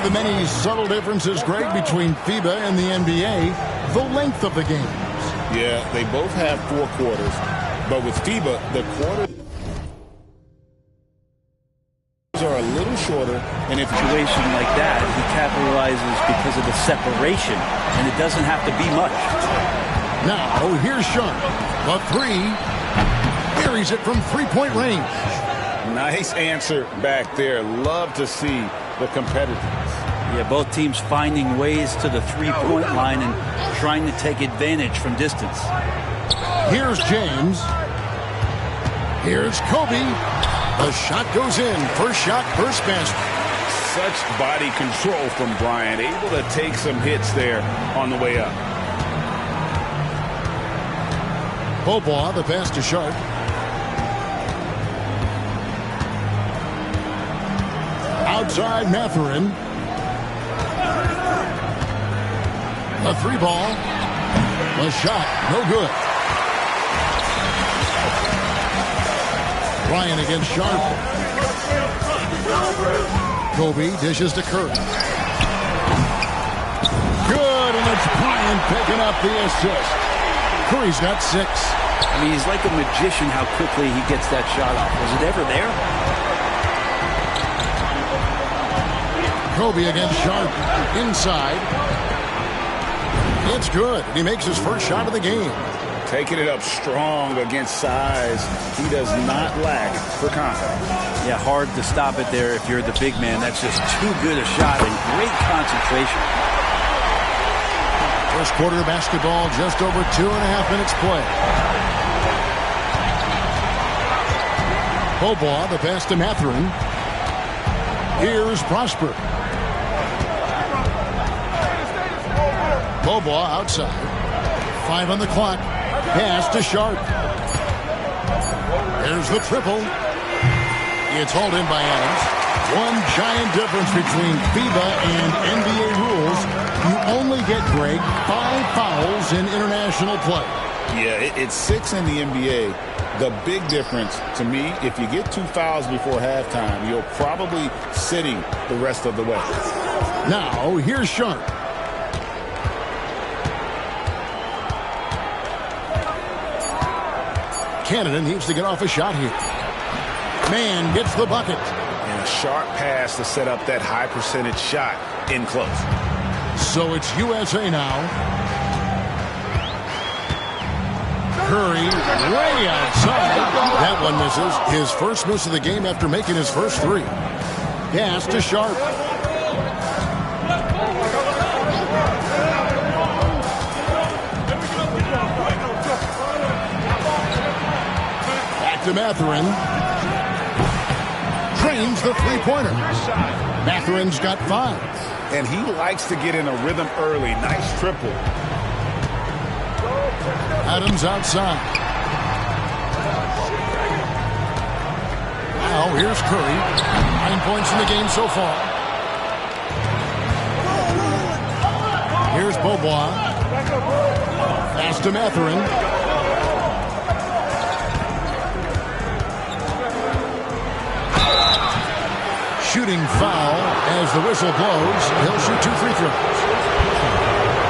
of the many subtle differences, Greg, between FIBA and the NBA, the length of the games. Yeah, they both have 4 quarters, but with FIBA, the quarters are a little shorter, and if situation like that, he capitalizes because of the separation, and it doesn't have to be much. Now, here's Sharp. The 3. Buries it from three-point range. Nice answer back there. Love to see the competitiveness. Yeah, both teams finding ways to the three-point line and trying to take advantage from distance. Here's James. Here's Kobe. The shot goes in. First shot, first basket. Such body control from Bryant. Able to take some hits there on the way up. Bobois, the pass to Sharp. Outside Mathurin. The 3 ball. The shot, no good. Bryant against Sharp. Kobe dishes to Curry. Good, and it's Bryant picking up the assist. Curry's got 6. I mean, he's like a magician how quickly he gets that shot off. Was it ever there? Kobe against Sharp. Inside. It's good. He makes his first shot of the game. Taking it up strong against size. He does not lack for confidence. Yeah, hard to stop it there if you're the big man. That's just too good a shot and great concentration. First quarter basketball, just over 2.5 minutes play. Bobois, the pass to Mathurin. Here's Prosper. Bobois outside. 5 on the clock. Pass to Sharp. There's the triple. It's hauled in by Adams. One giant difference between FIBA and NBA rules. You only get, Greg, 5 fouls in international play. Yeah, it's 6 in the NBA. The big difference to me, if you get 2 fouls before halftime, you're probably sitting the rest of the way. Now, here's Sharp. Canada needs to get off a shot here. Man gets the bucket. And a sharp pass to set up that high percentage shot in close. So it's USA now. Curry way outside. That one misses. His first miss of the game after making his first 3. Pass to Sharp. To Mathurin. Drains the 3-pointer. Mathurin's got 5. And he likes to get in a rhythm early. Nice triple. Adams outside. Now here's Curry. 9 points in the game so far. Here's Bobois. Pass to Mathurin. Shooting foul as the whistle blows. He'll shoot 2 free throws.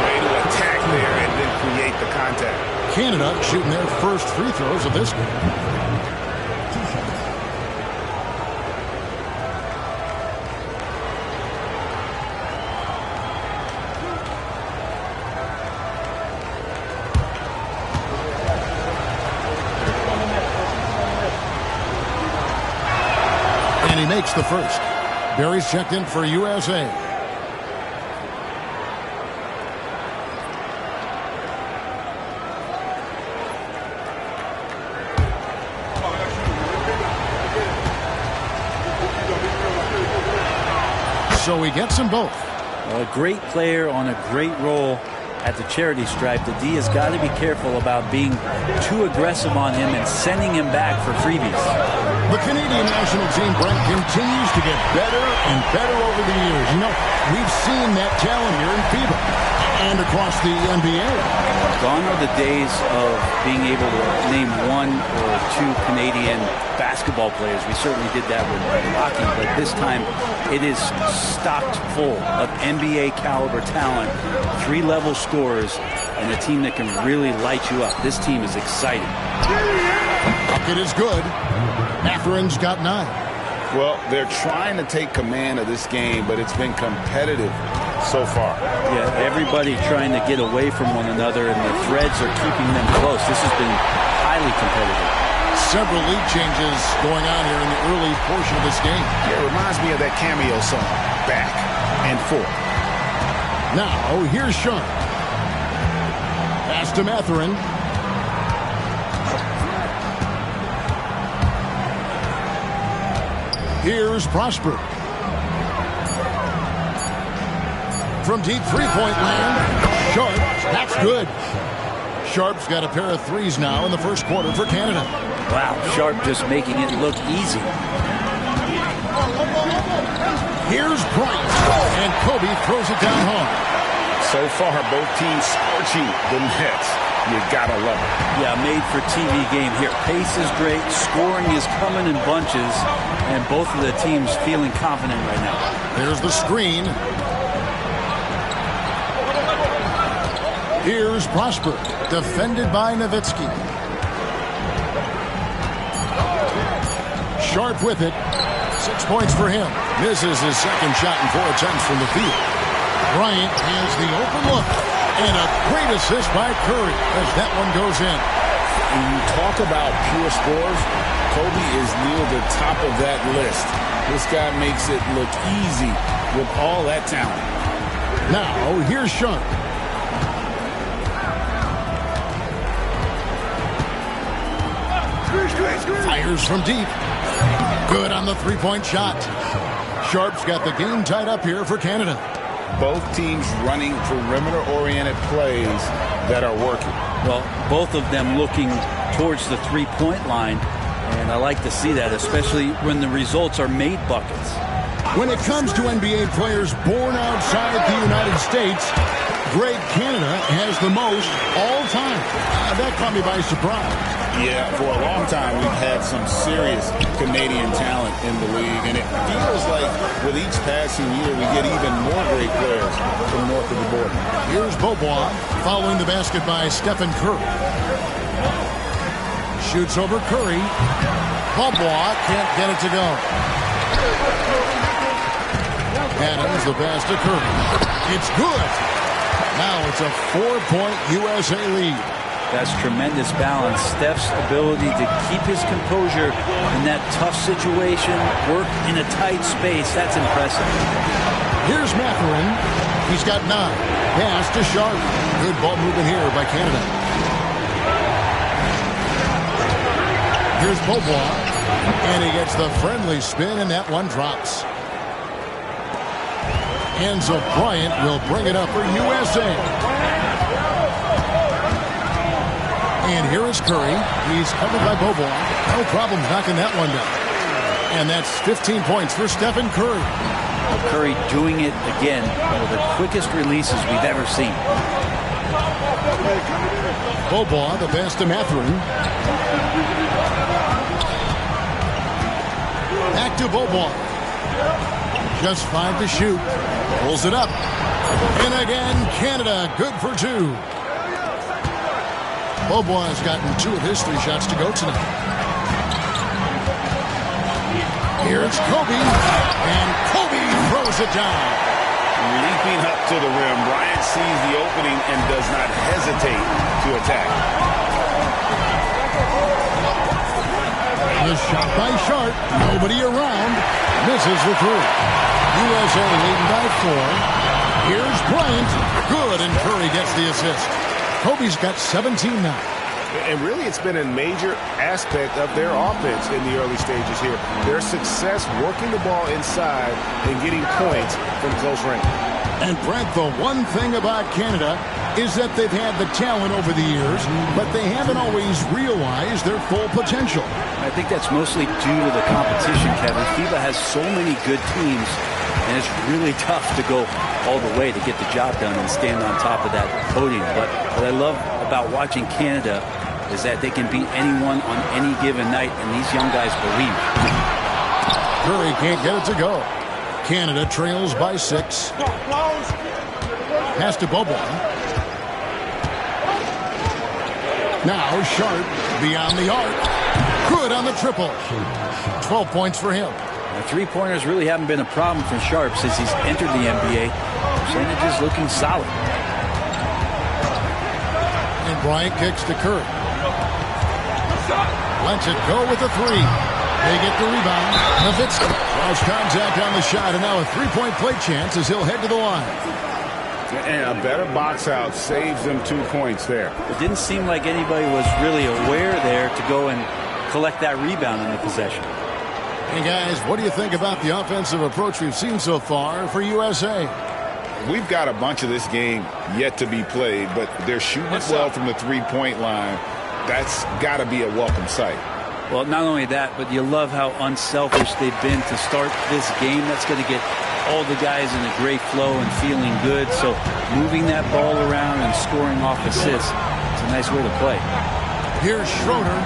Way to attack there and then create the contact. Canada shooting their first free throws of this game. And he makes the first. Barry's checked in for USA. So he gets them both. Well, a great player on a great role at the charity stripe. The D has got to be careful about being too aggressive on him and sending him back for freebies. The Canadian national team, Brent, continues to get better and better over the years. You know, we've seen that talent here in FIBA. And across the NBA. Gone are the days of being able to name one or two Canadian basketball players. We certainly did that with hockey, but this time it is stocked full of NBA caliber talent, three-level scorers, and a team that can really light you up. This team is exciting. Bucket is good. Matherin's got 9. Well, they're trying to take command of this game, but it's been competitive so far. Yeah, everybody trying to get away from one another, and the threads are keeping them close. This has been highly competitive. Several lead changes going on here in the early portion of this game. It reminds me of that cameo song, Back and Forth. Now, here's Sharp. Pass to Mathurin. Here's Prosper. From deep three-point land, Sharp, that's good. Sharp's got a pair of threes now in the first quarter for Canada. Wow, Sharp just making it look easy. Here's Bryant, and Kobe throws it down home. So far, both teams scorching the Nets. You gotta love it. Yeah, made for TV game here. Pace is great, scoring is coming in bunches, and both of the teams feeling confident right now. There's the screen. Here's Prosper, defended by Nowitzki. Sharp with it. 6 points for him. Misses his second shot in 4 attempts from the field. Bryant has the open look. And a great assist by Curry as that one goes in. When you talk about pure scores, Kobe is near the top of that list. This guy makes it look easy with all that talent. Now, here's Sharp. Fires from deep. Good on the three-point shot. Sharp's got the game tied up here for Canada. Both teams running perimeter-oriented plays that are working. Well, both of them looking towards the three-point line, and I like to see that, especially when the results are made buckets. When it comes to NBA players born outside the United States, Greg, Canada has the most all time. That caught me by surprise. Yeah, for a long time we've had some serious Canadian talent in the league, and it feels like with each passing year we get even more great players from north of the border. Here's Beaubois following the basket by Stephen Curry. Shoots over Curry. Beaubois can't get it to go. Adams the pass to Curry. It's good. Now it's a 4-point USA lead. That's tremendous balance. Steph's ability to keep his composure in that tough situation, work in a tight space, that's impressive. Here's Mathurin. He's got 9. Pass to Sharp. Good ball movement here by Canada. Here's Beaubois. And he gets the friendly spin, and that one drops. Enzo Bryant will bring it up for USA. And here is Curry. He's covered by Beaubois. No problem knocking that one down. And that's 15 points for Stephen Curry. Curry doing it again. One of the quickest releases we've ever seen. Beaubois, the pass to Mathurin. Back to Beaubois. Just 5 to shoot. Pulls it up. And again, Canada good for 2. Beaubois has gotten 2 of his 3 shots to go tonight. Here's Kobe. And Kobe throws it down. Leaping up to the rim, Bryant sees the opening and does not hesitate to attack. The shot by Sharp. Nobody around. Misses the 3. USA leading by 4. Here's Bryant. Good, and Curry gets the assist. Kobe's got 17 now. And really, it's been a major aspect of their offense in the early stages here. Their success working the ball inside and getting points from close range. And Brent, the one thing about Canada is that they've had the talent over the years, but they haven't always realized their full potential. I think that's mostly due to the competition, Kevin. FIBA has so many good teams And it's really tough to go all the way to get the job done and stand on top of that podium. But what I love about watching Canada is that they can beat anyone on any given night, and these young guys believe. Curry can't get it to go. Canada trails by 6. Pass to Bobo. Now Sharp beyond the arc. Good on the triple. 12 points for him. The three-pointers really haven't been a problem for Sharp since he's entered the NBA. Percentages looking solid. And Bryant kicks to Curry. Lets it go with a 3. They get the rebound. Nowitzki lost contact on the shot, and now a three-point play chance as he'll head to the line. And a better box out saves them 2 points there. It didn't seem like anybody was really aware there to go and collect that rebound in the possession. Hey, guys, what do you think about the offensive approach we've seen so far for USA? We've got a bunch of this game yet to be played, but they're shooting it well from the three-point line. That's got to be a welcome sight. Well, not only that, but you love how unselfish they've been to start this game. That's going to get all the guys in a great flow and feeling good. So moving that ball around and scoring off assists, it's a nice way to play. Here's Schroeder.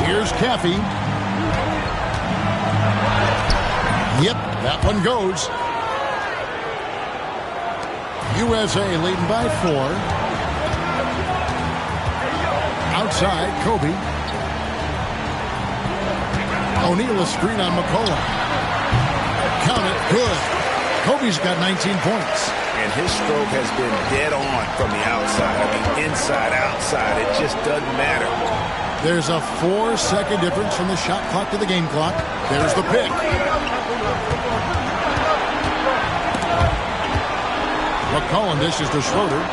Here's Caffey. Yep, that one goes. USA leading by 4. Outside, Kobe. O'Neal a screen on McCollum. Count it, good. Kobe's got 19 points. And his stroke has been dead on from the outside. I mean, inside, outside, it just doesn't matter. There's a 4-second difference from the shot clock to the game clock. There's the pick. McCollum dishes to Schroeder.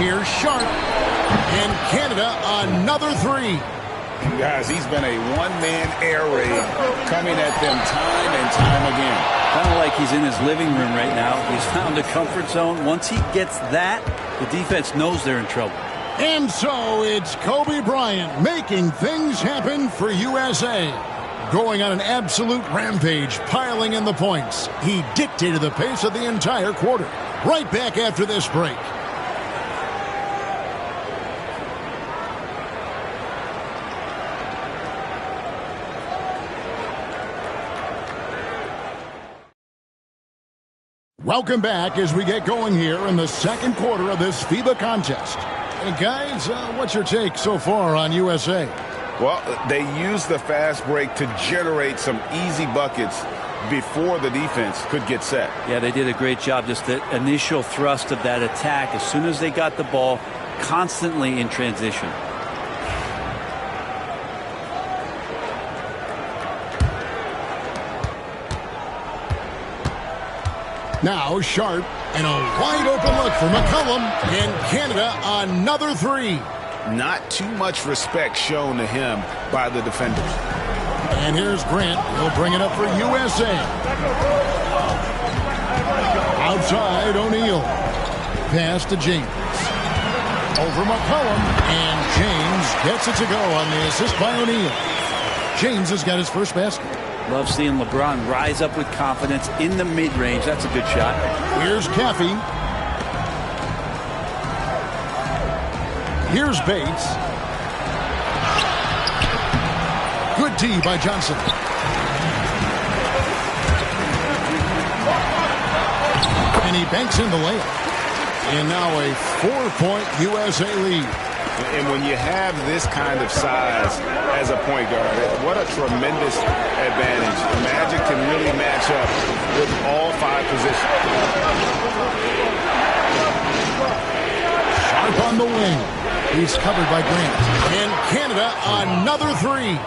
Here's Sharp. And Canada, another 3. Guys, he's been a one-man air raid coming at them time and time again. Kind of like he's in his living room right now. He's found a comfort zone. Once he gets that, the defense knows they're in trouble. And so it's Kobe Bryant making things happen for USA. Going on an absolute rampage, piling in the points. He dictated the pace of the entire quarter. Right back after this break. Welcome back as we get going here in the second quarter of this FIBA contest. And guys, what's your take so far on USA? Well, they used the fast break to generate some easy buckets before the defense could get set. Yeah, they did a great job. Just the initial thrust of that attack, as soon as they got the ball, constantly in transition. Now Sharp, and a wide open look for McCollum, and Canada another 3. Not too much respect shown to him by the defenders. And here's Grant. He'll bring it up for USA. Outside, O'Neal. Pass to James. Over McCollum, and James gets it to go on the assist by O'Neal. James has got his first basket. Love seeing LeBron rise up with confidence in the mid-range. That's a good shot. Here's Caffey. Here's Bates. Good D by Johnson. And he banks in the layup. And now a 4-point USA lead. And when you have this kind of size as a point guard, what a tremendous advantage. Magic can really match up with all 5 positions. Sharp on the wing. He's covered by Grant. And Canada another 3.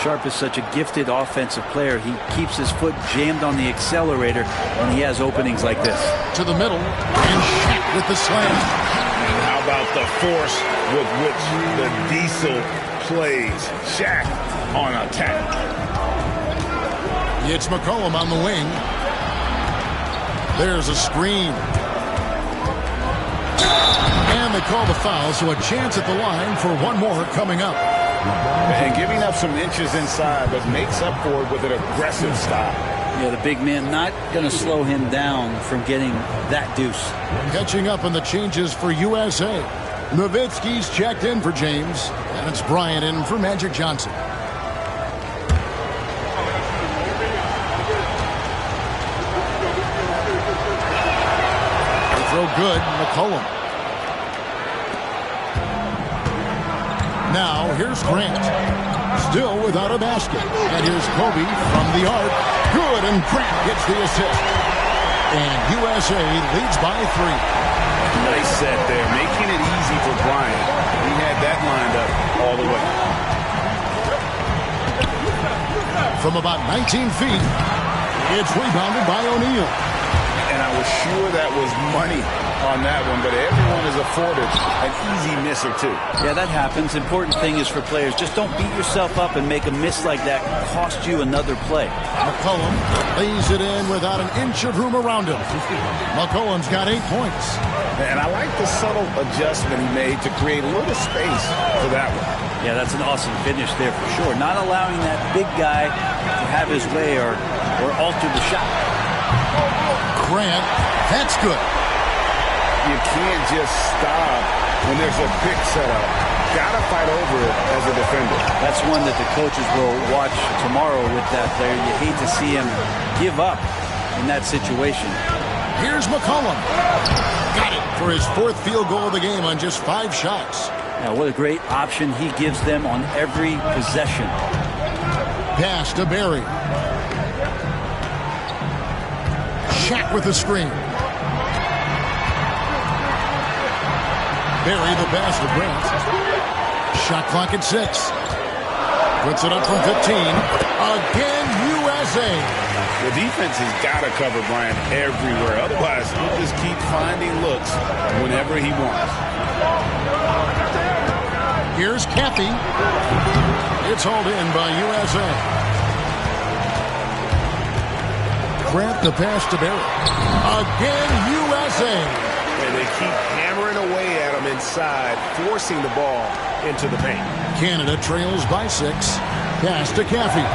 Sharp is such a gifted offensive player. He keeps his foot jammed on the accelerator when he has openings like this. To the middle. And Shaq with the slam. How about the force with which the Diesel plays? Shaq on attack. It's McCollum on the wing. There's a screen. And they call the foul, so a chance at the line for one more coming up. And giving up some inches inside, but makes up for it with an aggressive stop. Yeah, the big man not going to slow him down from getting that deuce. Catching up on the changes for USA. Nowitzki's checked in for James, and it's Bryant in for Magic Johnson. Throw good, McCollum. Now here's Grant. Still without a basket. And here's Kobe from the arc. Good, and Grant gets the assist. And USA leads by 3. Nice set there, making it easy for Bryant. He had that lined up all the way. From about 19 feet, it's rebounded by O'Neal. And I was sure that was money on that one, but everyone is afforded an easy miss or two. Yeah, that happens. Important thing is for players, just don't beat yourself up and make a miss like that cost you another play. McCollum lays it in without an inch of room around him. McCollum's got 8 points. And I like the subtle adjustment he made to create a little space for that one. Yeah, that's an awesome finish there for sure. Not allowing that big guy to have his way or alter the shot. Grant, that's good. You can't just stop when there's a pick set up. Got to fight over it as a defender. That's one that the coaches will watch tomorrow with that player. You hate to see him give up in that situation. Here's McCollum. Got it for his 4th field goal of the game on just 5 shots. Now, what a great option he gives them on every possession. Pass to Barry. Shaq with the screen. Barry the pass to Grant. Shot clock at 6. Puts it up from 15. Again, USA. The defense has got to cover Bryant everywhere. Otherwise, he'll just keep finding looks whenever he wants. Here's Caffey. It's hauled in by USA. Grant the pass to Barry. Again, USA. And they keep hammering away at him inside, forcing the ball into the paint. Canada trails by 6. Pass to Caffey.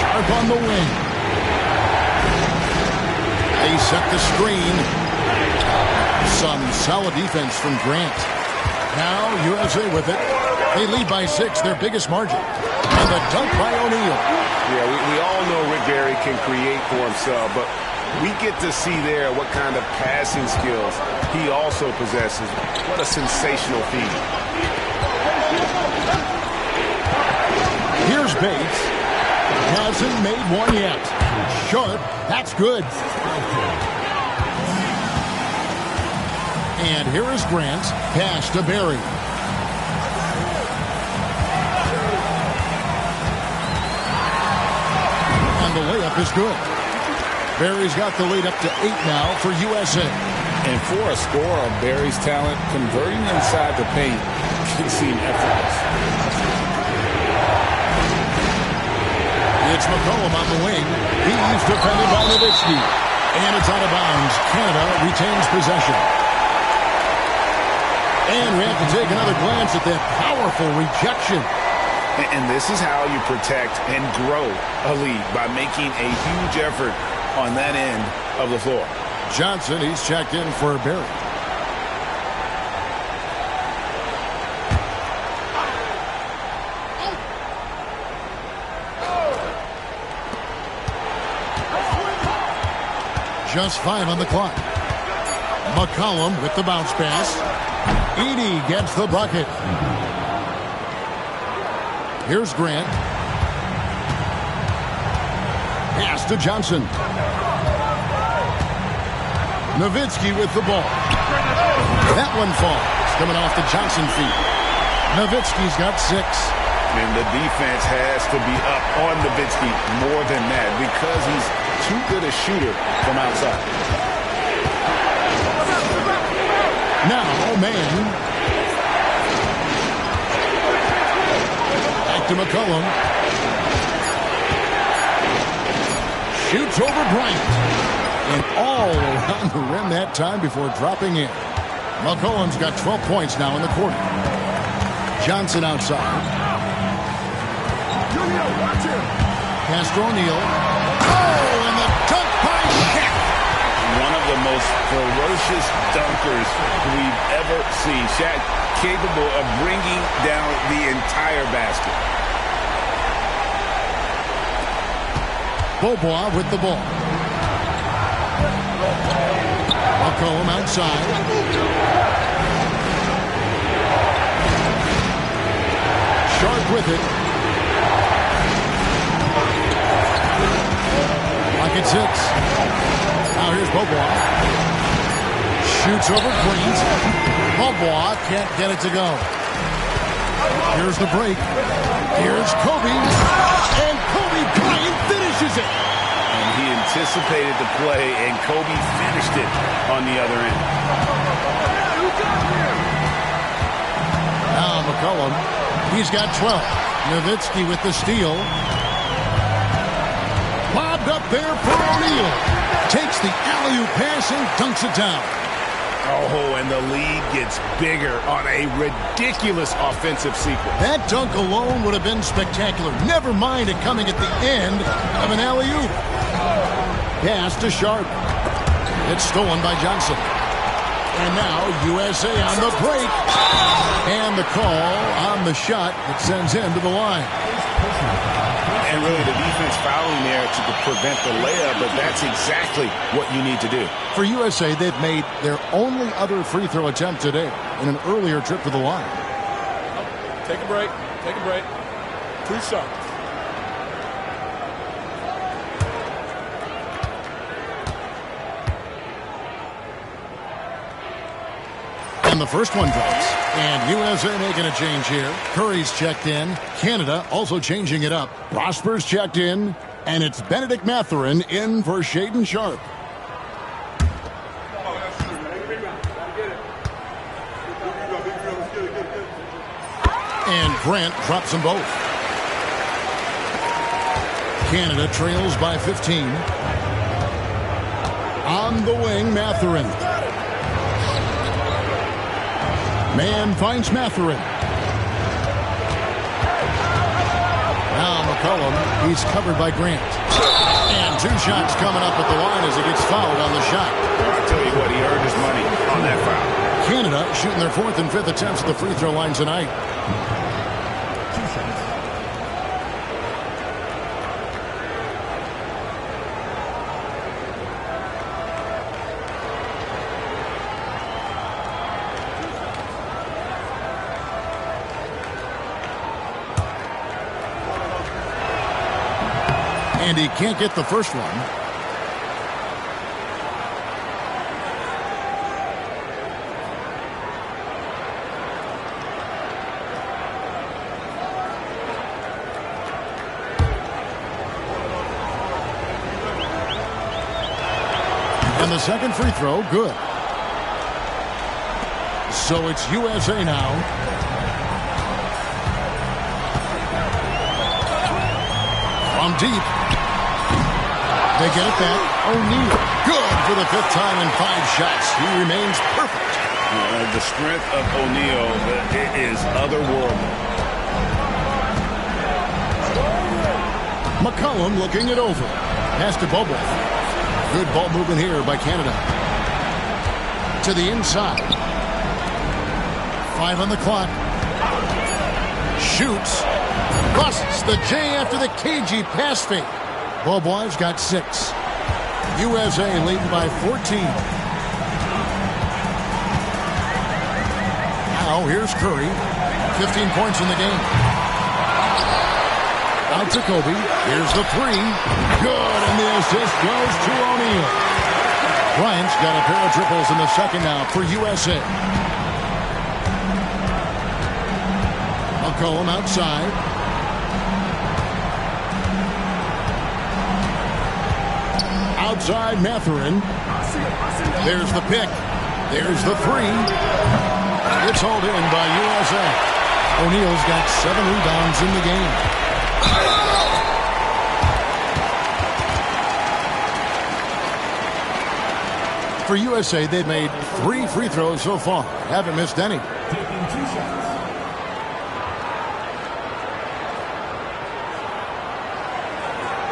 Sharp on the wing. They set the screen. Some solid defense from Grant. Now USA with it. They lead by 6, their biggest margin. And the dunk by O'Neal. Yeah, we all know Rick Barry can create for himself, but we get to see there what kind of passing skills he also possesses. What a sensational feat. Here's Bates. Hasn't made one yet. Short. That's good. And here is Grant. Pass to Barry. And the layup is good. Barry's got the lead up to 8 now for USA. And for a scorer of Barry's talent, converting inside the paint can seem effortless. It's McCollum on the wing. He's defended by Nowitzki. And it's out of bounds. Canada retains possession. And we have to take another glance at that powerful rejection. And this is how you protect and grow a lead, by making a huge effort on that end of the floor. Johnson, he's checked in for Barry. Just 5 on the clock. McCollum with the bounce pass. Edey gets the bucket. Here's Grant. Pass to Johnson. Nowitzki with the ball. That one falls. Coming off the Johnson feet. Nowitzki's got 6. And the defense has to be up on Nowitzki more than that, because he's too good a shooter from outside. Now, man. Back to McCollum. Shoots over Bryant. And all around the rim that time before dropping in. McCollum's got 12 points now in the quarter. Johnson outside. Pass to O'Neal. Oh, and the dunk by Shaq. One of the most ferocious dunkers we've ever seen. Shaq capable of bringing down the entire basket. Beaubois with the ball. McCollum outside. Sharp with it. Pocket 6. Now here's Beaubois. Shoots over Queens. Beaubois can't get it to go. Here's the break. Here's Kobe. And Kobe Bryant finishes it. And he anticipated the play, and Kobe finished it on the other end. Now McCollum. He's got 12. Nowitzki with the steal. Lobbed up there for O'Neal. Takes the alley-oop pass and dunks it down. Oh, and the lead gets bigger on a ridiculous offensive sequence. That dunk alone would have been spectacular. Never mind it coming at the end of an alley-oop. Pass to Sharp. It's stolen by Johnson. And now USA on the break. And the call on the shot that sends him to the line. And really the defense fouling there to prevent the layup, but that's exactly what you need to do. For USA, they've made their only other free throw attempt today in an earlier trip to the line. Take a break. Take a break. 2 shots. And the first one drops. And USA making a change here. Curry's checked in. Canada also changing it up. Prosper's checked in. And it's Benedict Mathurin in for Shaedon Sharpe. And Grant drops them both. Canada trails by 15. On the wing, Mathurin. Man finds Mathurin. Now McCollum, he's covered by Grant. And 2 shots coming up at the line as he gets fouled on the shot. I tell you what, he earned his money on that foul. Canada shooting their 4th and 5th attempts at the free throw line tonight. And he can't get the first one. And the second free throw, good. So it's USA now. From deep. They get it back. O'Neal. Good for the 5th time in 5 shots. He remains perfect. The strength of O'Neal is otherworldly. McCollum looking it over. Pass to Beaubois. Good ball movement here by Canada. To the inside. 5 on the clock. Shoots. Busts the J after the cagey pass fake. Beaubois got 6. USA leading by 14. Now here's Curry. 15 points in the game. Out to Kobe. Here's the 3. Good, and the assist goes to O'Neal. Bryant's got a pair of triples in the second now for USA. McCollum outside. Outside Mathurin. There's the pick. There's the 3. It's hauled in by USA. O'Neal's got 7 rebounds in the game. For USA, they've made 3 free throws so far. Haven't missed any.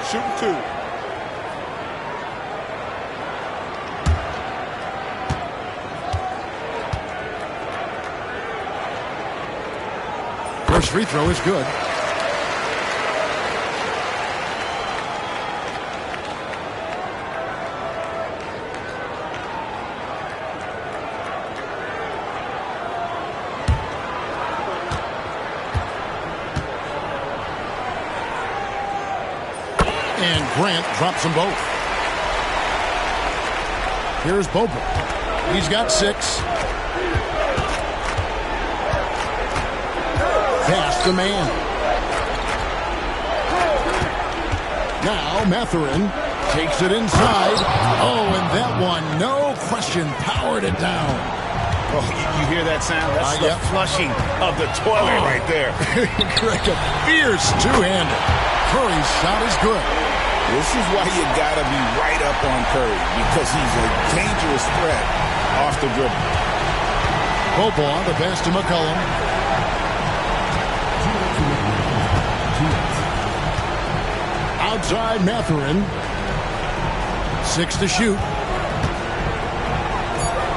Shooting 2. First free throw is good. And Grant drops them both. Here's Bobo. He's got 6. Pass the man. Now Mathurin takes it inside. Oh, and that one, no question, powered it down. Oh, you hear that sound? That's the flushing of the toilet right there. Correct. A fierce two-hander. Curry's shot is good. This is why you got to be right up on Curry, because he's a dangerous threat off the dribble. Bobo on the pass to McCollum. Outside Mathurin. 6 to shoot.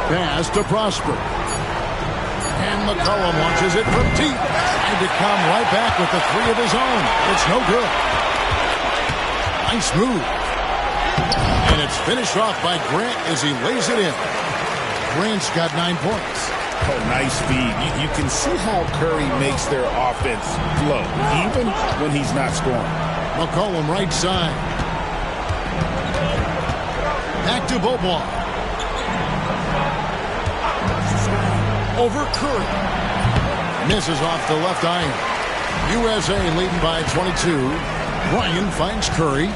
Pass to Prosper. And McCollum launches it from deep. Trying to come right back with the 3 of his own. It's no good. Nice move. And it's finished off by Grant as he lays it in. Grant's got 9 points. Oh, nice feed. You can see how Curry makes their offense flow, even when he's not scoring. McCollum right side. Back to Bobo. Over Curry. Misses off the left iron. USA leading by 22. Ryan finds Curry.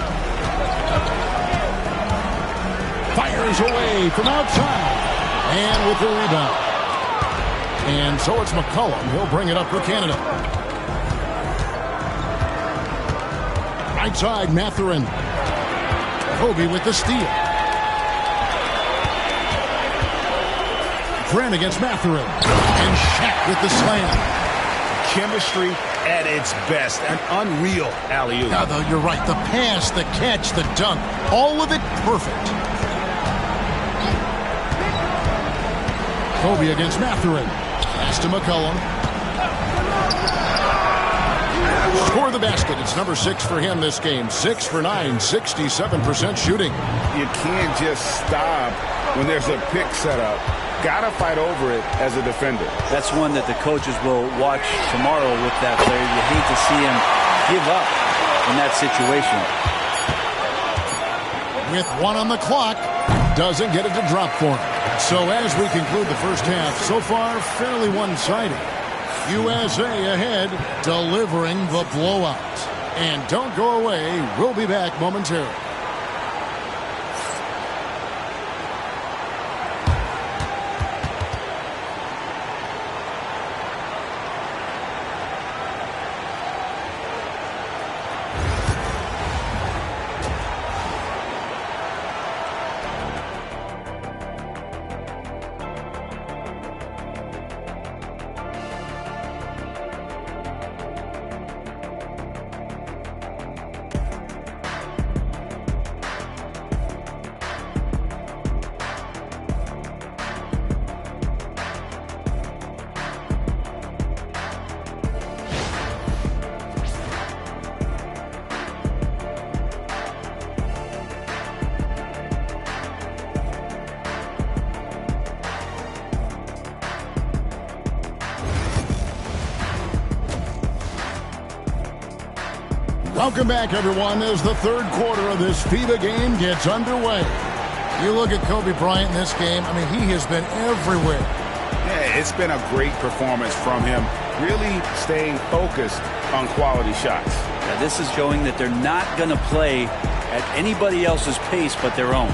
Fires away from outside. And with the rebound. And so it's McCollum. He'll bring it up for Canada. Right side, Mathurin. Kobe with the steal. Grant against Mathurin. And Shaq with the slam. Chemistry at its best. An unreal alley-oop. Now, though, you're right. The pass, the catch, the dunk, all of it perfect. Kobe against Mathurin. Pass to McCollum. Score the basket. It's number 6 for him this game. 6 for 9, 67% shooting. You can't just stop when there's a pick set up. Gotta fight over it as a defender. That's one that the coaches will watch tomorrow with that player. You hate to see him give up in that situation. With 1 on the clock, doesn't get it to drop for him. So as we conclude the first half, so far fairly one-sided. USA ahead, delivering the blowout. And don't go away. We'll be back momentarily. Welcome back, everyone, as the third quarter of this FIBA game gets underway. You look at Kobe Bryant in this game, I mean, he has been everywhere. Yeah, it's been a great performance from him, really staying focused on quality shots. Now, this is showing that they're not going to play at anybody else's pace but their own.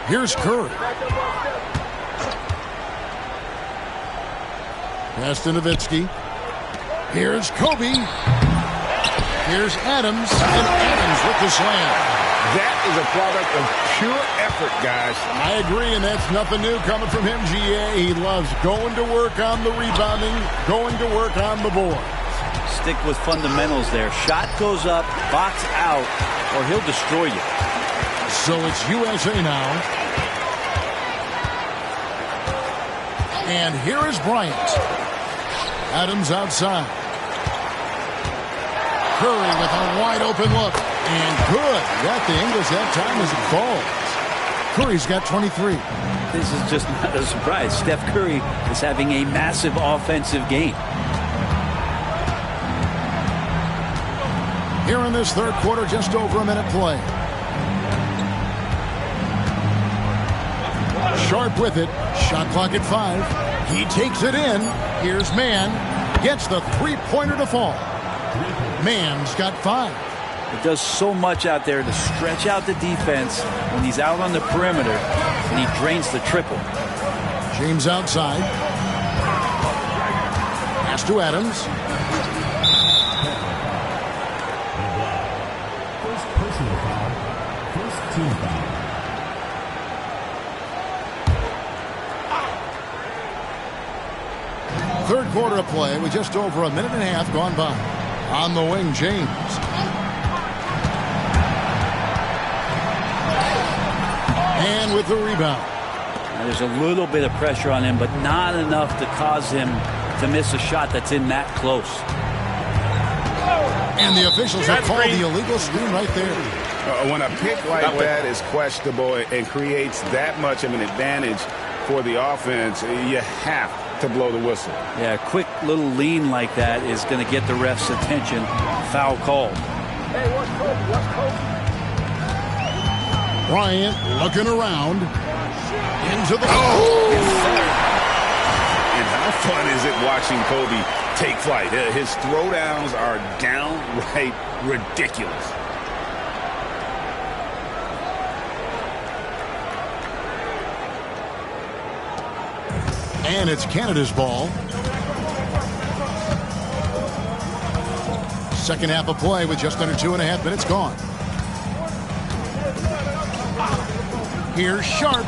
Here's Curry. Pass to Nowitzki. Here's Kobe. Here's Adams. And Adams with the slam. That is a product of pure effort, guys. I agree, and that's nothing new coming from him, GA. He loves going to work on the rebounding, going to work on the board. Stick with fundamentals there. Shot goes up, box out, or he'll destroy you. So it's USA now. And here is Bryant. Adams outside. Curry with a wide open look. And good. Got the English that time as it falls. Curry's got 23. This is just not a surprise. Steph Curry is having a massive offensive game. Here in this third quarter, just over a minute play. Sharp with it. Shot clock at 5. He takes it in. Here's Mann. Gets the three-pointer to fall. Mann's got 5. It does so much out there to stretch out the defense when he's out on the perimeter, and he drains the triple. James outside. Pass to Adams. First personal foul. First team foul. Third quarter of play with just over a minute and a half gone by. On the wing, James. And with the rebound. Now, there's a little bit of pressure on him, but not enough to cause him to miss a shot that's in that close. And the officials have called the illegal screen right there. When a pick like that is questionable and creates that much of an advantage for the offense, you have to blow the whistle. Yeah, a quick little lean like that is going to get the ref's attention. Foul called. Hey, what's Kobe? What's Kobe? Bryant looking around. Into the... And how fun is it watching Kobe take flight? His throwdowns are downright ridiculous. And it's Canada's ball. Second half of play with just under 2.5 minutes gone. Here's Sharp.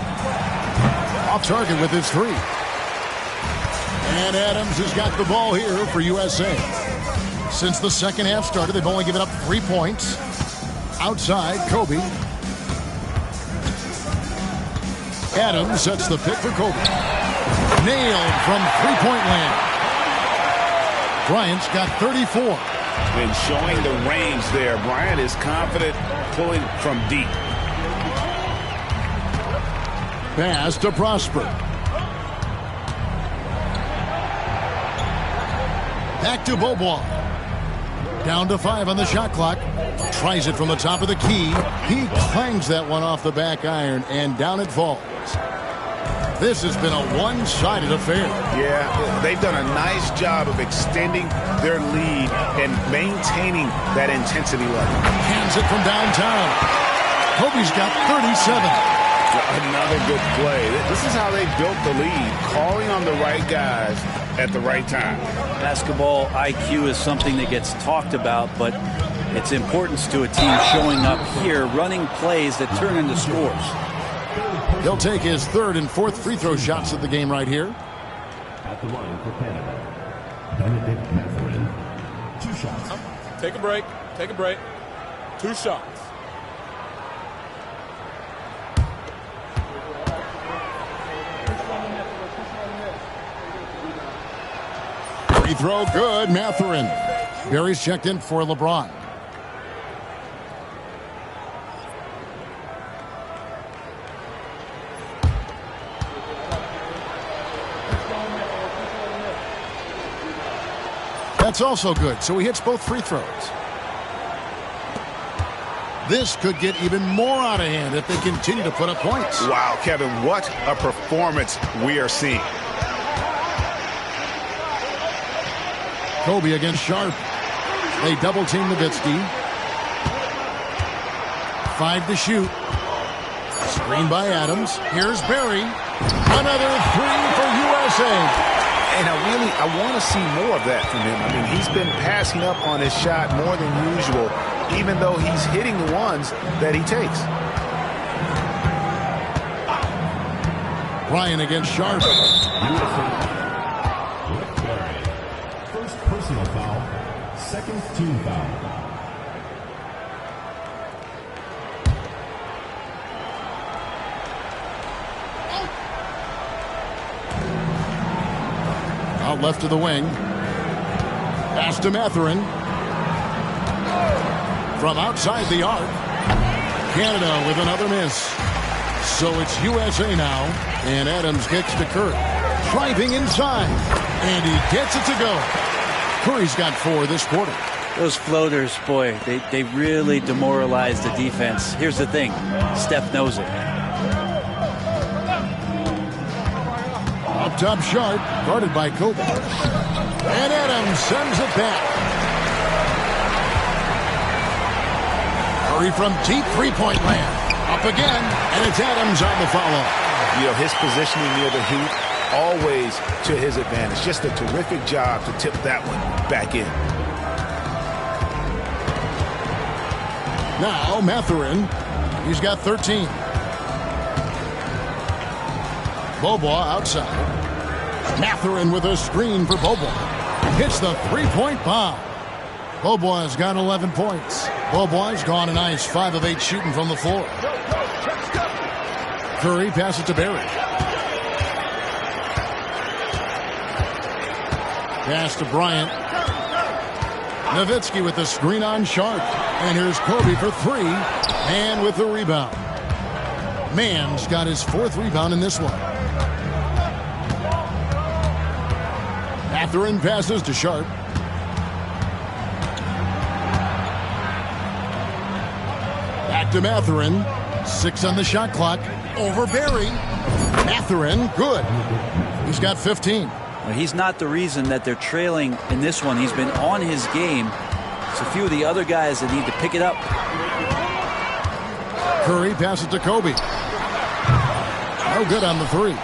Off target with his 3. And Adams has got the ball here for USA. Since the second half started, they've only given up 3 points. Outside, Kobe. Adams sets the pick for Kobe. Nailed from three-point land. Bryant's got 34. And showing the range there, Bryant is confident pulling from deep. Pass to Prosper. Back to Beaubois. Down to 5 on the shot clock. Tries it from the top of the key. He clangs that one off the back iron, and down it falls. This has been a one-sided affair. Yeah, they've done a nice job of extending their lead and maintaining that intensity level. Hands it from downtown. Kobe's got 37. Another good play. This is how they built the lead, calling on the right guys at the right time. Basketball IQ is something that gets talked about, but its importance to a team showing up here, running plays that turn into scores. He'll take his third and fourth free throw shots of the game right here. At the line for Canada, Benedict Mathurin. 2 shots. Take a break. Take a break. 2 shots. Free throw good, Mathurin. Barry's checked in for LeBron. That's also good, so he hits both free throws. This could get even more out of hand if they continue to put up points. Wow, Kevin, what a performance we are seeing. Kobe against Sharp. They double-team Nowitzki. 5 to shoot. Screen by Adams. Here's Barry. Another 3 for USA. And I want to see more of that from him. I mean, he's been passing up on his shot more than usual, even though he's hitting the ones that he takes. Bryant against Sharp. First personal foul, second team foul. Out left of the wing. Pass to Mathurin. From outside the arc. Canada with another miss. So it's USA now. And Adams kicks to Curry. Driving inside. And he gets it to go. Curry's got 4 this quarter. Those floaters, boy, they really demoralize the defense. Here's the thing. Steph knows it. Up top Sharp, guarded by Kobe. And Adams sends it back. Curry from deep three-point land. Up again, and it's Adams on the follow. You know, his positioning near the hoop, always to his advantage. Just a terrific job to tip that one back in. Now Mathurin, he's got 13. Beaubois outside. Mathurin with a screen for Beaubois. Hits the three-point bomb. Beaubois has got 11 points. Beaubois has gone a nice 5 of 8 shooting from the floor. Curry passes to Barry. Pass to Bryant. Nowitzki with the screen on Sharp. And here's Kobe for 3. And with the rebound. Mann's got his 4th rebound in this one. Mathurin passes to Sharp. Back to Mathurin. 6 on the shot clock. Over Barry. Mathurin, good. He's got 15. Well, he's not the reason that they're trailing in this one. He's been on his game. It's a few of the other guys that need to pick it up. Curry passes to Kobe. No good on the 3.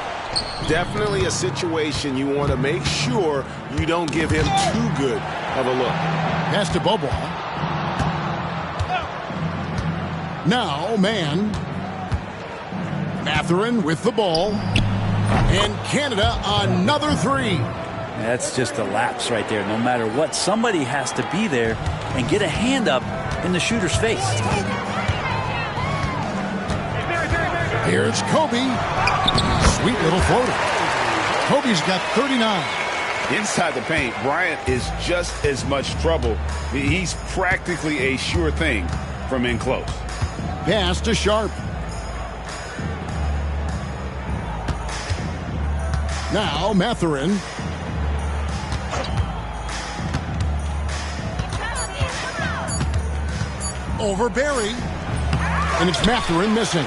Definitely a situation you want to make sure you don't give him too good of a look. Pass to Beaubois. Now, Mann. Mathurin with the ball. And Canada another 3. That's just a lapse right there. No matter what, somebody has to be there and get a hand up in the shooter's face. Here's Kobe. Sweet little floater. Kobe's got 39. Inside the paint, Bryant is just as much trouble. He's practically a sure thing from in close. Pass to Sharp. Now Mathurin. Over Barry. And it's Mathurin missing.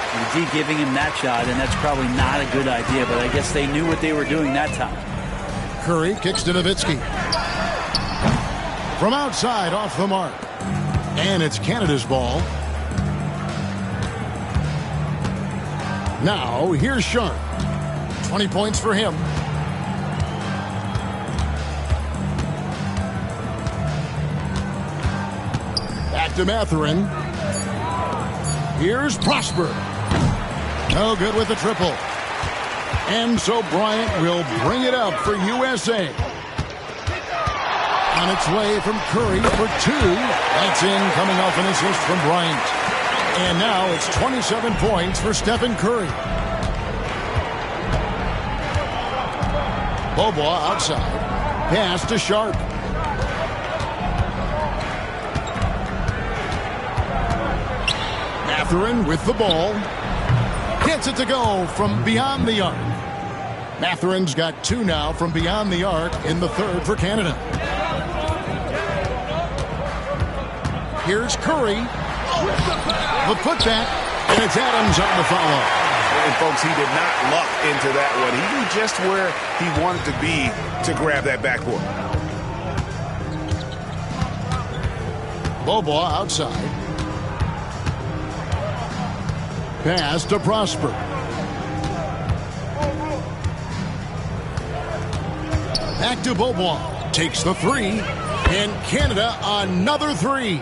And D giving him that shot, and that's probably not a good idea, but I guess they knew what they were doing that time. Curry kicks to Nowitzki. From outside, off the mark. And it's Canada's ball. Now, here's Sharp. 20 points for him. Back to Mathurin. Here's Prosper. No good with the triple. And so Bryant will bring it up for USA. On its way from Curry for 2. That's in, coming off an assist from Bryant. And now it's 27 points for Stephen Curry. Beaubois outside. Pass to Sharp. Mathurin with the ball. Gets it to go from beyond the arc. Mathurin's got 2 now from beyond the arc in the 3rd for Canada. Here's Curry. The putback, and it's Adams on the follow. And folks, he did not luck into that one. He knew just where he wanted to be to grab that backboard. Beaubois outside. Pass to Prosper. Back to Beaubois. Takes the three. And Canada another three.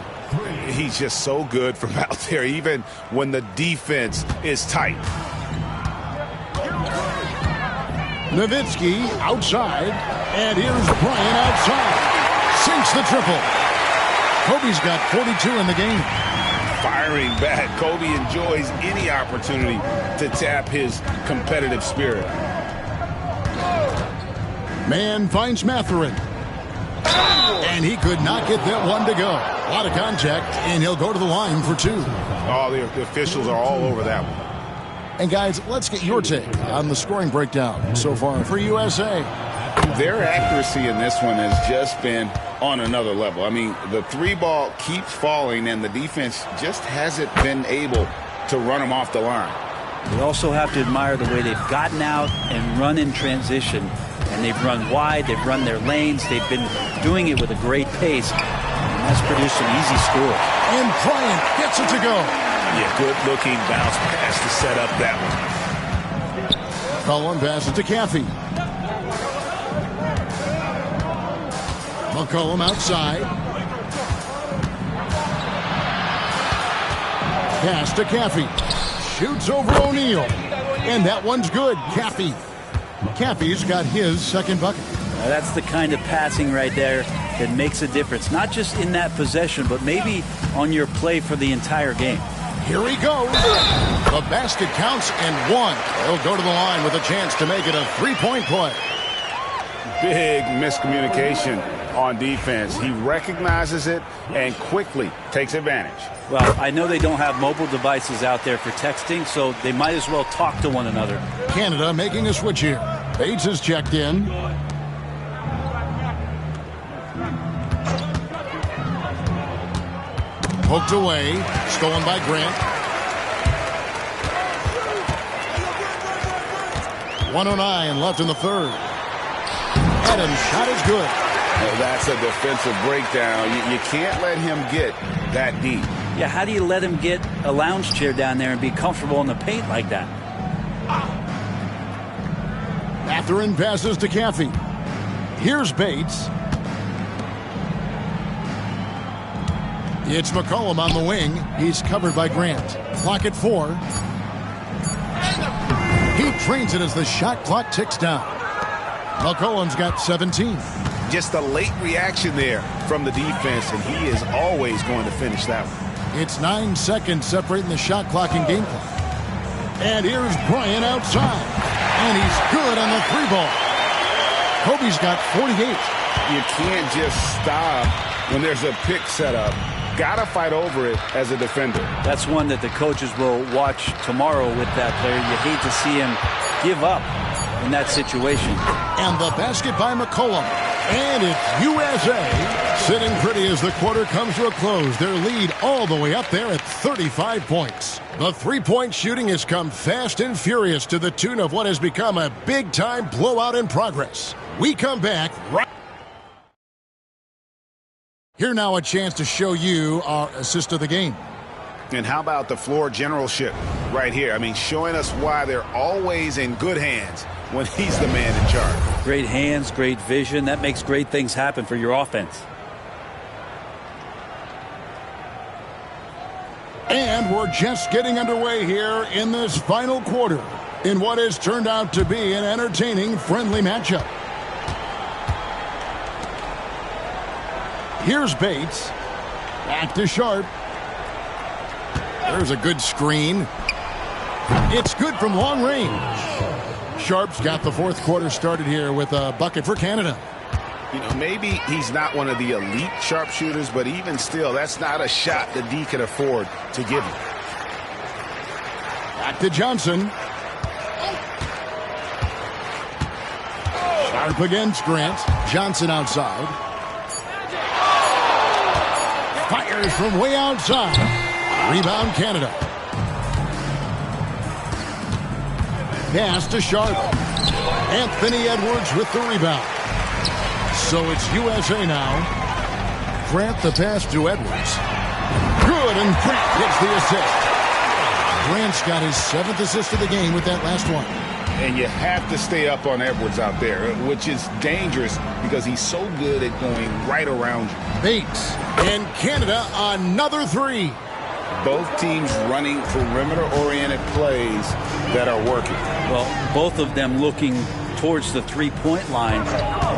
He's just so good from out there, even when the defense is tight. Nowitzki outside. And here's Bryant outside. Sinks the triple. Kobe's got 42 in the game. Firing back. Kobe enjoys any opportunity to tap his competitive spirit. Man finds Mathurin. And he could not get that one to go. A lot of contact, and he'll go to the line for two. Oh, the officials are all over that one. And guys, let's get your take on the scoring breakdown so far for USA. Their accuracy in this one has just been on another level. I mean, the three ball keeps falling, and the defense just hasn't been able to run them off the line. We also have to admire the way they've gotten out and run in transition. And they've run wide, they've run their lanes, they've been doing it with a great pace. And that's produced some easy scores. And Bryant gets it to go. Yeah, good-looking bounce pass to set up that one. McCollum passes to Caffey. McCollum outside. Pass to Caffey. Shoots over O'Neal. And that one's good. Caffey's got his second bucket. Now that's the kind of passing right there that makes a difference. Not just in that possession, but maybe on your play for the entire game. Here he goes. The basket counts and one. He'll go to the line with a chance to make it a three-point play. Big miscommunication on defense. He recognizes it and quickly takes advantage. Well, I know they don't have mobile devices out there for texting, so they might as well talk to one another. Canada making a switch here. Bates is checked in. Poked away. Stolen by Grant. 1:09 left in the third. Adams' shot is good. Well, that's a defensive breakdown. You can't let him get that deep. Yeah, how do you let him get a lounge chair down there and be comfortable in the paint like that? Mathurin passes to Caffey. Here's Bates. It's McCollum on the wing. He's covered by Grant. Clock at 4. He trains it as the shot clock ticks down. McCollum's got 17. Just a late reaction there from the defense, and he is always going to finish that one. It's 9 seconds separating the shot clock and game clock. And here's Bryant outside. And he's good on the three ball. Kobe's got 48. You can't just stop when there's a pick set up. Gotta fight over it as a defender. That's one that the coaches will watch tomorrow with that player. You hate to see him give up in that situation. And the basket by McCollum. And it's USA sitting pretty as the quarter comes to a close. Their lead all the way up there at 35 points. The three-point shooting has come fast and furious to the tune of what has become a big-time blowout in progress. We come back right. Here now a chance to show you our assist of the game. And how about the floor generalship right here? I mean, showing us why they're always in good hands when he's the man in charge. Great hands, great vision. That makes great things happen for your offense. And we're just getting underway here in this final quarter in what has turned out to be an entertaining, friendly matchup. Here's Bates. Back to Sharp. There's a good screen. It's good from long range. Sharp's got the fourth quarter started here with a bucket for Canada. You know, maybe he's not one of the elite sharpshooters, but even still, that's not a shot that D can afford to give him. Back to Johnson. Sharp against Grant. Johnson outside. Fires from way outside. Rebound Canada. Pass to Sharp. Anthony Edwards with the rebound. So it's USA now. Grant the pass to Edwards. Good, and Grant gets the assist. Grant's got his 7th assist of the game with that last one. And you have to stay up on Edwards out there, which is dangerous because he's so good at going right around you. Bates and Canada another three. Both teams running perimeter-oriented plays that are working. Well, both of them looking towards the three-point line,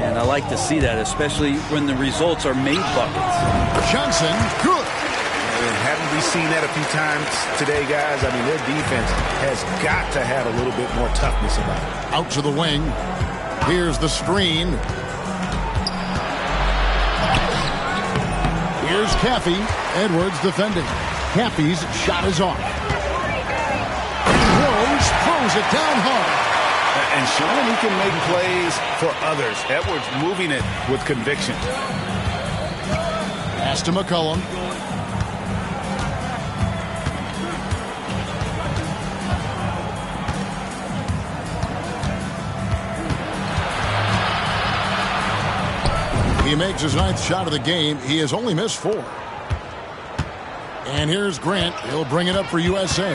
and I like to see that, especially when the results are made buckets. Johnson, good. And haven't we seen that a few times today, guys? I mean, their defense has got to have a little bit more toughness about it. Out to the wing. Here's the screen. Here's Caffey. Edwards defending. Caffey's shot is off. Rose throws it down hard. And showing he can make plays for others. Edwards moving it with conviction. Pass to McCollum. He makes his 9th shot of the game. He has only missed 4. And here's Grant. He'll bring it up for USA.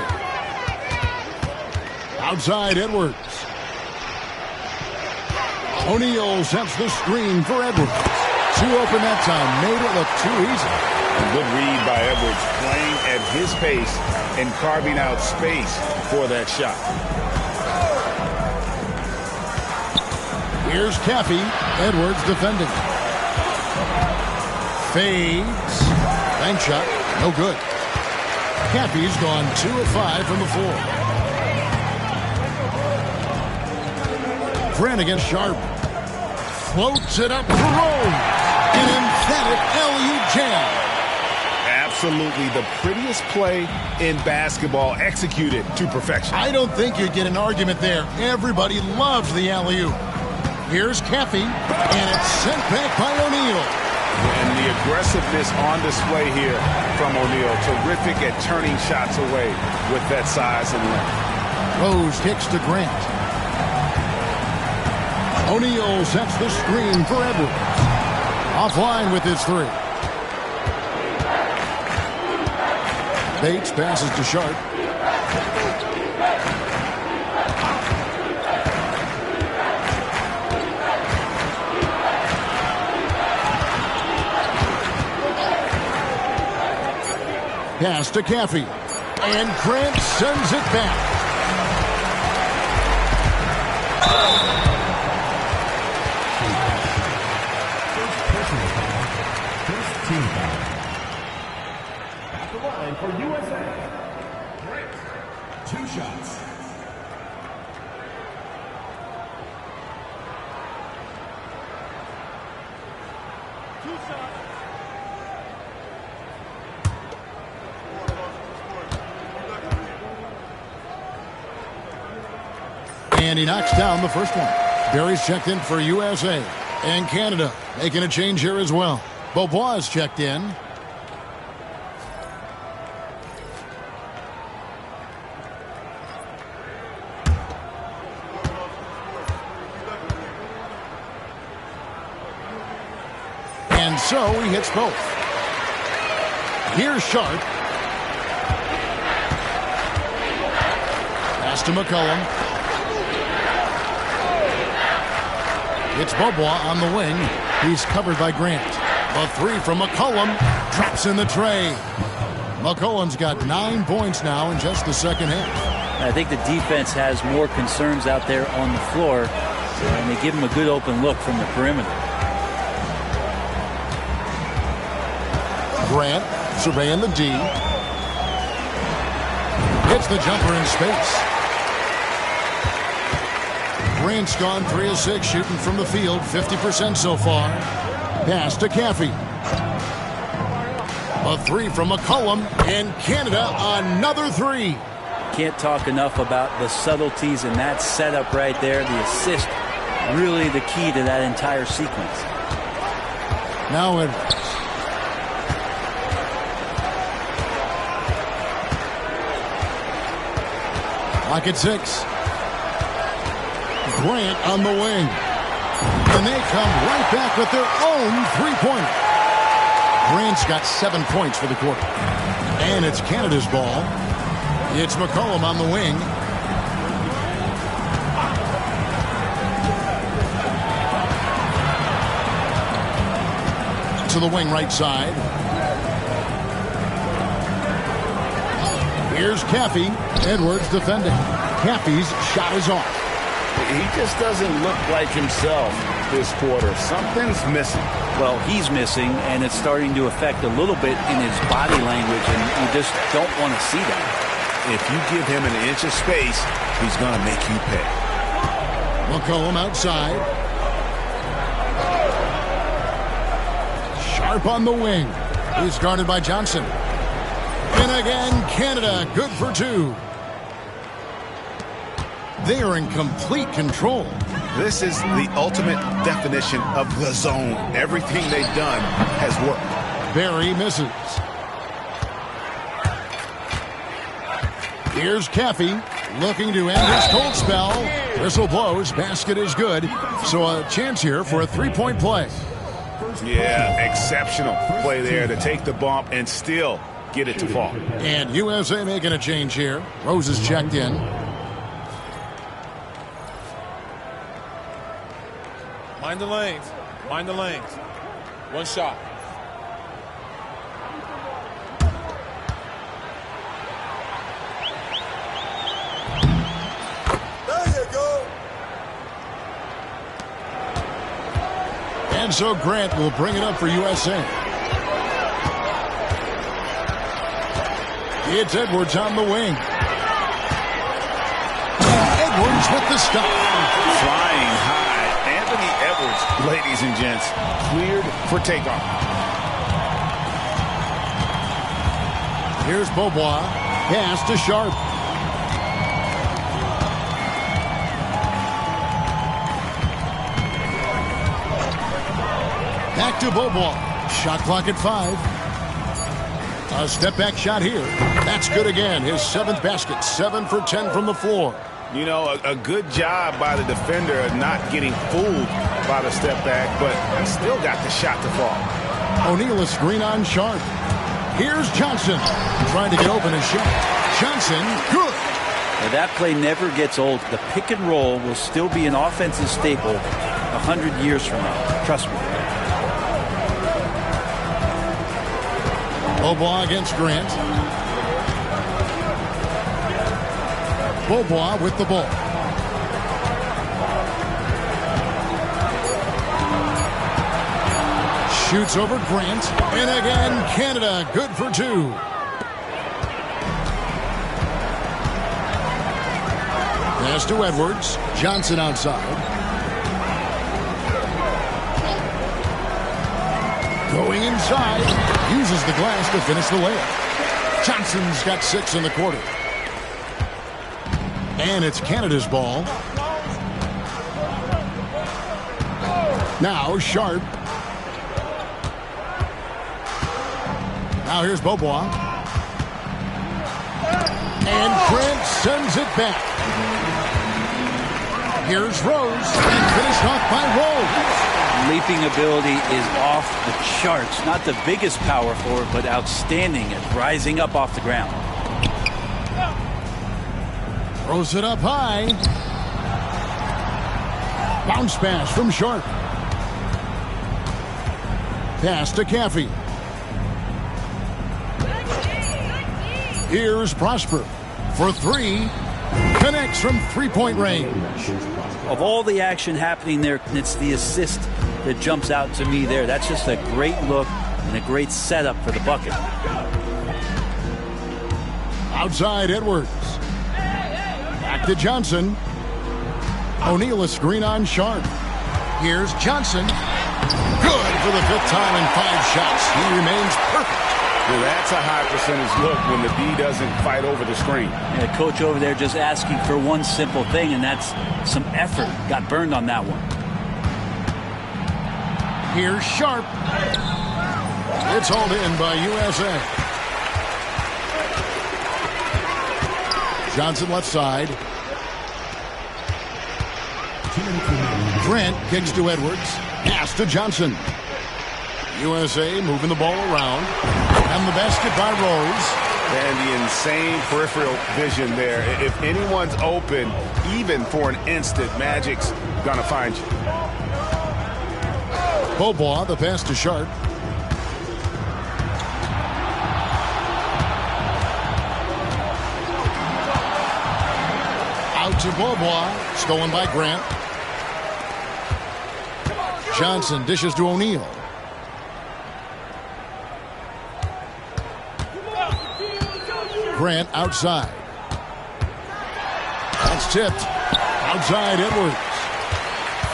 Outside Edwards. O'Neal sets the screen for Edwards. Too open that time. Made it look too easy. A good read by Edwards, playing at his pace and carving out space for that shot. Here's Caffey. Edwards defending. Fades. Bank shot. No good. Caffey's gone 2 of 5 from the floor. Grant against Sharp. Floats it up for Rose. An emphatic LU jam. Absolutely the prettiest play in basketball, executed to perfection. I don't think you'd get an argument there. Everybody loves the alley-oop. Here's Caffey, and it's sent back by O'Neal. And the aggressiveness on display here from O'Neal. Terrific at turning shots away with that size and length. Rose kicks to Grant. O'Neal sets the screen for Edwards. Offline with his 3. Bates passes to Sharp. Pass to Caffey. And Grant sends it back. First team foul. At the line for USA. Grant. 2 shots. And he knocks down the first one. Barry's checked in for USA. And Canada making a change here as well. Beaubois is checked in. And so he hits both. Here's Sharp. Pass to McCollum. It's Beaubois on the wing. He's covered by Grant. A 3 from McCollum. Drops in the tray. McCollum's got 9 points now in just the second half. I think the defense has more concerns out there on the floor, and they give him a good open look from the perimeter. Grant surveying the D. Hits the jumper in space. Grant's gone 3 of 6 shooting from the field, 50% so far. Pass to Caffey. A 3 from McCollum, and Canada another 3. Can't talk enough about the subtleties in that setup right there. The assist, really the key to that entire sequence. Now Edwards. Lock at 6. Grant on the wing. And they come right back with their own 3-pointer. Grant's got 7 points for the quarter. And it's Canada's ball. It's McCollum on the wing. to the wing right side. Here's Caffey. Edwards defending. Caffey's shot is off. He just doesn't look like himself this quarter. Something's missing. Well, he's missing, and it's starting to affect a little bit in his body language, and you just don't want to see that. If you give him an inch of space, he's going to make you pay. McCollum outside. Sharp on the wing. He's guarded by Johnson. And again, Canada, good for 2. They are in complete control. This is the ultimate definition of the zone. Everything they've done has worked. Barry misses. Here's Caffey looking to end his cold spell. Whistle blows. Basket is good. So a chance here for a 3-point play. Yeah, exceptional play there to take the bump and still get it to fall. And USA making a change here. Rose is checked in. Mind the lanes. Mind the lanes. One shot. There you go. And so Grant will bring it up for USA. It's Edwards on the wing. Edwards with the stop. Flying high. Anthony Edwards, ladies and gents, cleared for takeoff. Here's Beaubois. Pass to Sharp. Back to Beaubois. Shot clock at 5. A step back shot here. That's good again. His 7th basket. 7 for 10 from the floor. You know, a good job by the defender of not getting fooled by the step back, but he still got the shot to fall. O'Neal a screen on Sharp. Here's Johnson. Trying to get open his shot. Johnson, good. Now, that play never gets old. The pick and roll will still be an offensive staple 100 years from now. Trust me. Beaubois against Grant. Beaubois with the ball. Shoots over Grant. And again, Canada good for 2. Pass to Edwards. Johnson outside. Going inside. Uses the glass to finish the layup. Johnson's got 6 in the quarter. And it's Canada's ball. Now Sharp. Now here's Beaubois. And Grant sends it back. Here's Rose. And finished off by Rose. Leaping ability is off the charts. Not the biggest power forward, but outstanding at rising up off the ground. Throws it up high. Bounce pass from Sharp. Pass to Caffey. Here's Prosper for 3. Connects from 3-point range. Of all the action happening there, it's the assist that jumps out to me there. That's just a great look and a great setup for the bucket. Outside Edwards. Back to Johnson. O'Neal a screen on Sharp. Here's Johnson. Good for the 5th time in 5 shots. He remains perfect. Well, that's a high percentage look when the D doesn't fight over the screen. The coach over there just asking for one simple thing, and that's some effort. Got burned on that one. Here's Sharp. It's hauled in by USA. Johnson left side. Grant kicks to Edwards. Pass to Johnson. USA moving the ball around. And the basket by Rose. And the insane peripheral vision there. If anyone's open, even for an instant, Magic's going to find you. Beaubois, the pass to Sharp. to Beaubois. Stolen by Grant. Johnson dishes to O'Neal. Grant outside. That's tipped. Outside Edwards.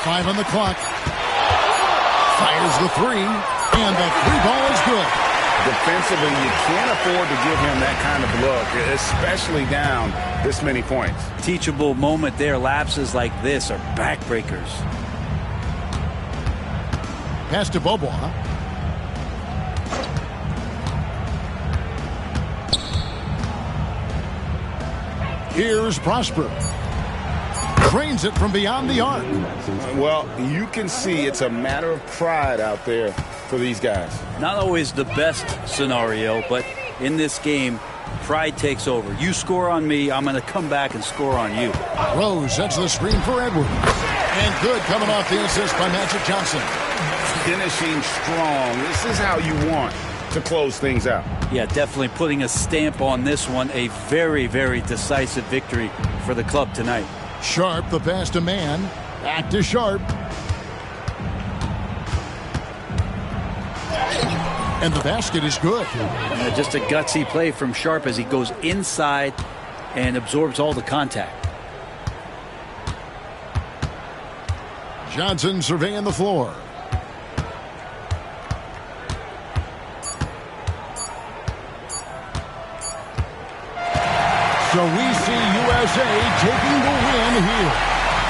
5 on the clock. Fires the 3. And the 3-ball is good. Defensively, you can't afford to give him that kind of look, especially down this many points. Teachable moment there. Lapses like this are backbreakers. Pass to Beaubois. Here's Prosper. Drains it from beyond the arc. Well, you can see it's a matter of pride out there for these guys. Not always the best scenario, but in this game, pride takes over. You score on me, I'm going to come back and score on you. Rose sets the screen for Edwards. And good coming off the assist by Magic Johnson. Finishing strong. This is how you want to close things out. Yeah, definitely putting a stamp on this one. A very, very decisive victory for the club tonight. Sharp, the pass to Mann. Back to Sharp. And the basket is good. Just a gutsy play from Sharp as he goes inside and absorbs all the contact. Johnson surveying the floor. So we see USA taking the win here.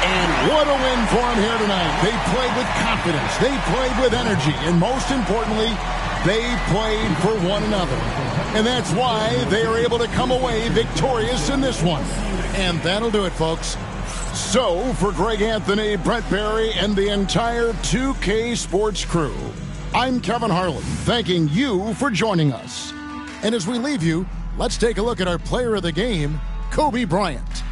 And what a win for them here tonight. They played with confidence. They played with energy. And most importantly, they played for one another. And that's why they are able to come away victorious in this one. And that'll do it, folks. So, for Greg Anthony, Brent Barry, and the entire 2K Sports crew, I'm Kevin Harlan, thanking you for joining us. And as we leave you, let's take a look at our player of the game, Kobe Bryant.